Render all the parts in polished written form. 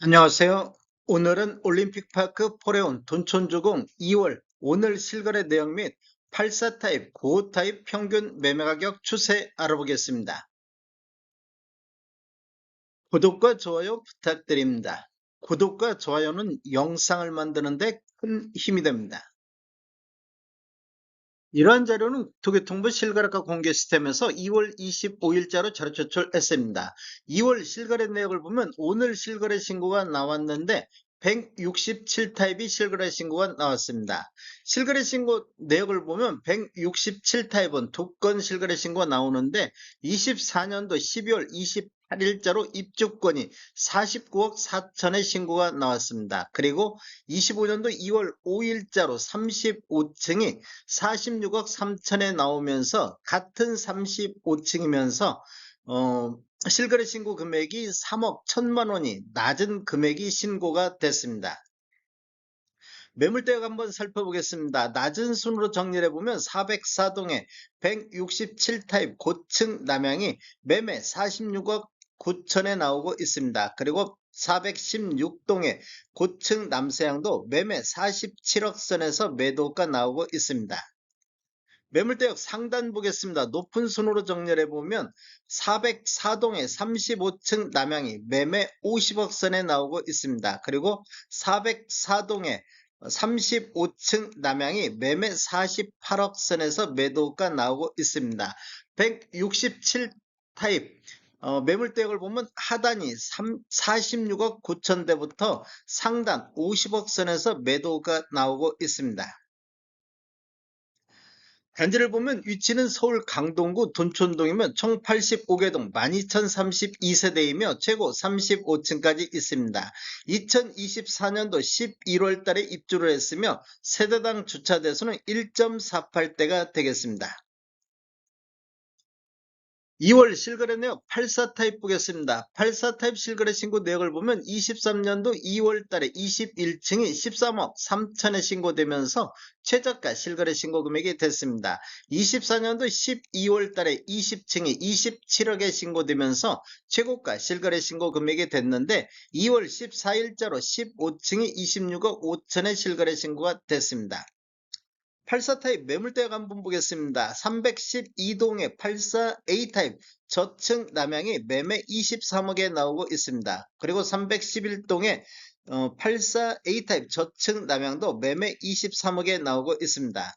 안녕하세요. 오늘은 올림픽파크 포레온 둔촌주공 2월 오늘 실거래 내용 및 84타입, 95타입 평균 매매가격 추세 알아보겠습니다. 구독과 좋아요 부탁드립니다. 구독과 좋아요는 영상을 만드는 데 큰 힘이 됩니다. 이러한 자료는 도교통부 실거래가 공개 시스템에서 2월 25일자로 자료 제출했습니다. 2월 실거래 내역을 보면 오늘 실거래 신고가 나왔는데 167타입이 실거래 신고가 나왔습니다. 실거래 신고 내역을 보면 167타입은 2건 실거래 신고가 나오는데 24년도 12월 28일자로 입주권이 49억 4천의 신고가 나왔습니다. 그리고 25년도 2월 5일자로 35층이 46억 3천에 나오면서 같은 35층이면서 실거래 신고 금액이 3억 1천만 원이 낮은 금액이 신고가 됐습니다. 매물대역 한번 살펴보겠습니다. 낮은 순으로 정리를 해보면 404동에 167타입 고층 남향이 매매 46억 9천에 나오고 있습니다. 그리고 416동의 고층 남서향도 매매 47억 선에서 매도가 나오고 있습니다. 매물대역 상단 보겠습니다. 높은 순으로 정리를 해보면 404동의 35층 남향이 매매 50억 선에 나오고 있습니다. 그리고 404동의 35층 남향이 매매 48억 선에서 매도가 나오고 있습니다. 167 타입 매물대역을 보면 하단이 46억 9천대부터 상단 50억 선에서 매도가 나오고 있습니다. 단지를 보면 위치는 서울 강동구 둔촌동이면 총 85개 동 12,032세대이며 최고 35층까지 있습니다. 2024년도 11월 달에 입주를 했으며 세대당 주차 대수는 1.48대가 되겠습니다. 2월 실거래 내역 84타입 보겠습니다. 84타입 실거래 신고 내역을 보면 23년도 2월 달에 21층이 13억 3천에 신고되면서 최저가 실거래 신고 금액이 됐습니다. 24년도 12월 달에 20층이 27억에 신고되면서 최고가 실거래 신고 금액이 됐는데 2월 14일자로 15층이 26억 5천에 실거래 신고가 됐습니다. 84타입 매물대역 한번 보겠습니다. 312동의 84A타입 저층 남향이 매매 23억에 나오고 있습니다. 그리고 311동의 84A타입 저층 남향도 매매 23억에 나오고 있습니다.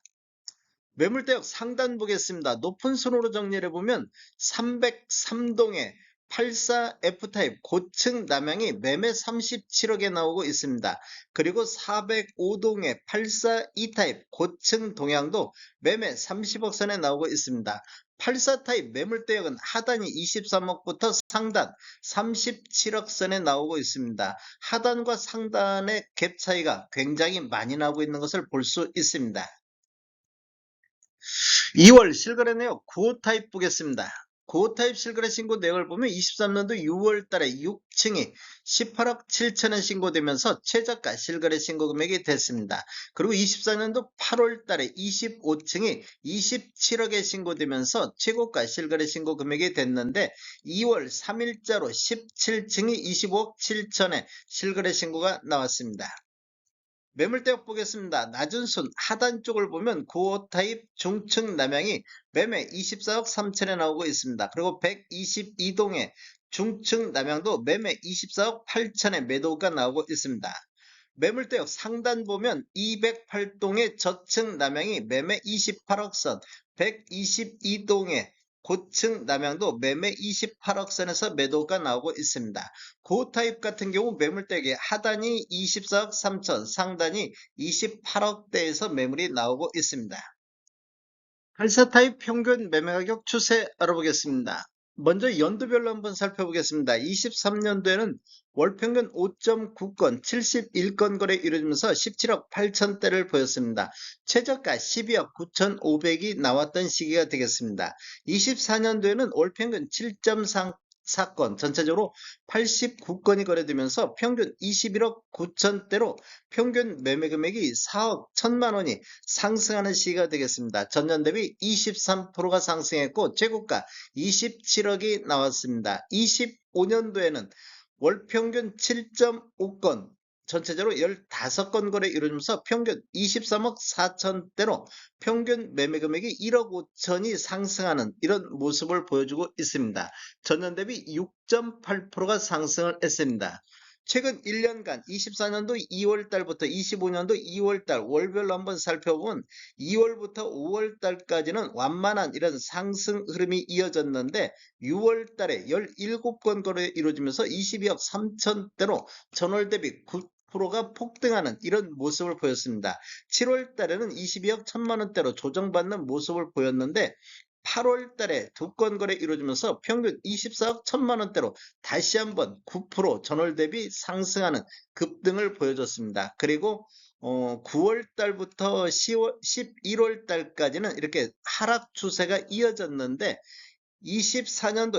매물대역 상단 보겠습니다. 높은 순으로 정리를 해보면 303동의 84F타입 고층 남향이 매매 37억에 나오고 있습니다. 그리고 405동의 84E타입 고층 동향도 매매 30억 선에 나오고 있습니다. 84타입 매물대역은 하단이 23억부터 상단 37억 선에 나오고 있습니다. 하단과 상단의 갭 차이가 굉장히 많이 나오고 있는 것을 볼 수 있습니다. 2월 실거래 내역 95타입 보겠습니다. 95타입 실거래 신고 내역을 보면 23년도 6월 달에 6층이 18억 7천원 신고되면서 최저가 실거래 신고 금액이 됐습니다. 그리고 24년도 8월 달에 25층이 27억에 신고되면서 최고가 실거래 신고 금액이 됐는데 2월 3일자로 17층이 25억 7천에 실거래 신고가 나왔습니다. 매물대역 보겠습니다. 낮은 순 하단 쪽을 보면 95타입 중층 남향이 매매 24억 3천에 나오고 있습니다. 그리고 122동의 중층 남향도 매매 24억 8천에 매도가 나오고 있습니다. 매물대역 상단 보면 208동의 저층 남향이 매매 28억 선, 122동의 고층 남향도 매매 28억 선에서 매도가 나오고 있습니다. 고타입 같은 경우 매물대역의 하단이 24억 3천, 상단이 28억대에서 매물이 나오고 있습니다. 84타입 평균 매매가격 추세 알아보겠습니다. 먼저 연도별로 한번 살펴보겠습니다. 23년도에는 월평균 5.9건 71건 거래 이루어지면서 17억 8천대를 보였습니다. 최저가 12억 9,500이 나왔던 시기가 되겠습니다. 24년도에는 월평균 7.4건 전체적으로 89건이 거래되면서 평균 21억 9천대로 평균 매매 금액이 4억 1천만 원이 상승하는 시기가 되겠습니다. 전년 대비 23%가 상승했고 최고가 27억이 나왔습니다. 25년도에는 월 평균 7.5건, 전체적으로 15건 거래 이루어지면서 평균 23억 4천대로 평균 매매 금액이 1억 5천이 상승하는 이런 모습을 보여주고 있습니다. 전년 대비 6.8%가 상승을 했습니다. 최근 1년간 24년도 2월 달부터 25년도 2월 달 월별로 한번 살펴보면 2월부터 5월 달까지는 완만한 이런 상승 흐름이 이어졌는데 6월 달에 17건 거래 이루어지면서 22억 3천대로 전월 대비 9%가 폭등하는 이런 모습을 보였습니다. 7월 달에는 22억 1천만 원대로 조정받는 모습을 보였는데 8월 달에 2건 거래 이루어지면서 평균 24억 1천만 원대로 다시 한번 9% 전월 대비 상승하는 급등을 보여줬습니다. 그리고 9월 달부터 11월 달까지는 이렇게 하락 추세가 이어졌는데 24년도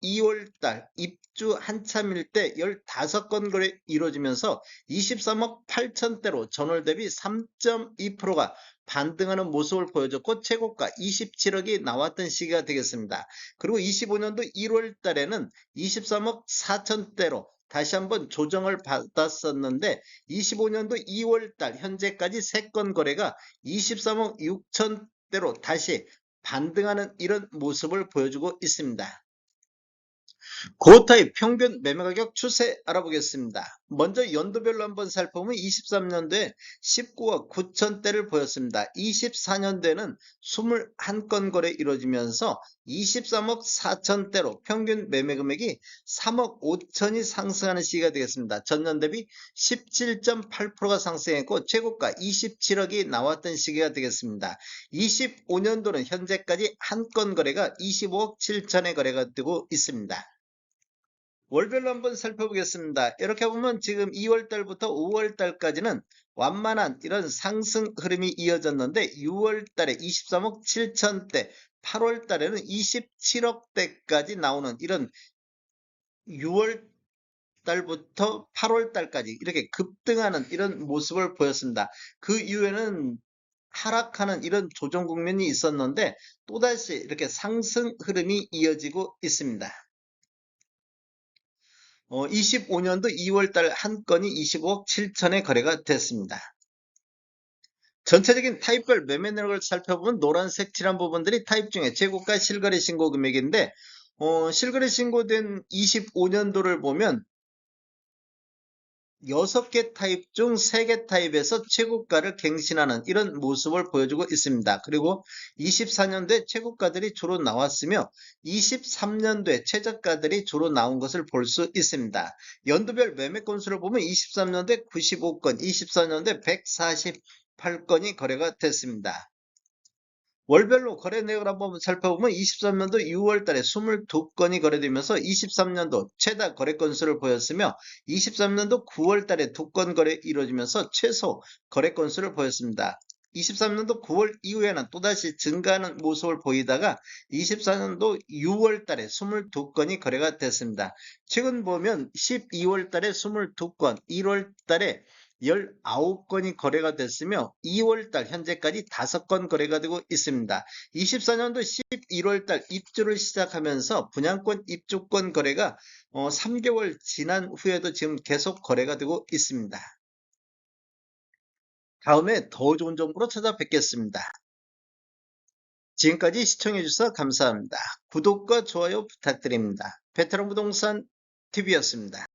12월 달 입주 한참일 때 15건 거래 이루어지면서 23억 8천대로 전월 대비 3.2%가 반등하는 모습을 보여줬고 최고가 27억이 나왔던 시기가 되겠습니다. 그리고 25년도 1월 달에는 23억 4천대로 다시 한번 조정을 받았었는데 25년도 2월 달 현재까지 3건 거래가 23억 6천대로 다시 반등하는 이런 모습을 보여주고 있습니다. 고타입 평균 매매가격 추세 알아보겠습니다. 먼저 연도별로 한번 살펴보면 23년도에 19억 9천대를 보였습니다. 24년도에는 21건 거래 이루어지면서 23억 4천대로 평균 매매 금액이 3억 5천이 상승하는 시기가 되겠습니다. 전년 대비 17.8%가 상승했고 최고가 27억이 나왔던 시기가 되겠습니다. 25년도는 현재까지 한 건 거래가 25억 7천의 거래가 되고 있습니다. 월별로 한번 살펴보겠습니다. 이렇게 보면 지금 2월 달부터 5월 달까지는 완만한 이런 상승 흐름이 이어졌는데 6월 달에 23억 7천대, 8월 달에는 27억대까지 나오는 이런 6월 달부터 8월 달까지 이렇게 급등하는 이런 모습을 보였습니다. 그 이후에는 하락하는 이런 조정 국면이 있었는데 또다시 이렇게 상승 흐름이 이어지고 있습니다. 25년도 2월달 한 건이 25억 7천에 거래가 됐습니다. 전체적인 타입별 매매 내역을 살펴보면 노란색 칠한 부분들이 타입 중에 재고가 실거래 신고 금액인데 실거래 신고된 25년도를 보면 6개 타입 중 3개 타입에서 최고가를 갱신하는 이런 모습을 보여주고 있습니다. 그리고 24년도에 최고가들이 주로 나왔으며 23년도에 최저가들이 주로 나온 것을 볼 수 있습니다. 연도별 매매 건수를 보면 23년도에 95건, 24년도에 148건이 거래가 됐습니다. 월별로 거래 내역을 한번 살펴보면 23년도 6월 달에 22건이 거래되면서 23년도 최다 거래 건수를 보였으며 23년도 9월 달에 2건 거래 이루어지면서 최소 거래 건수를 보였습니다. 23년도 9월 이후에는 또다시 증가하는 모습을 보이다가 24년도 6월 달에 22건이 거래가 됐습니다. 최근 보면 12월 달에 22건, 1월 달에 19건이 거래가 됐으며 2월달 현재까지 5건 거래가 되고 있습니다. 24년도 11월달 입주를 시작하면서 분양권 입주권 거래가 3개월 지난 후에도 지금 계속 거래가 되고 있습니다. 다음에 더 좋은 정보로 찾아뵙겠습니다. 지금까지 시청해주셔서 감사합니다. 구독과 좋아요 부탁드립니다. 베테랑 부동산 TV였습니다.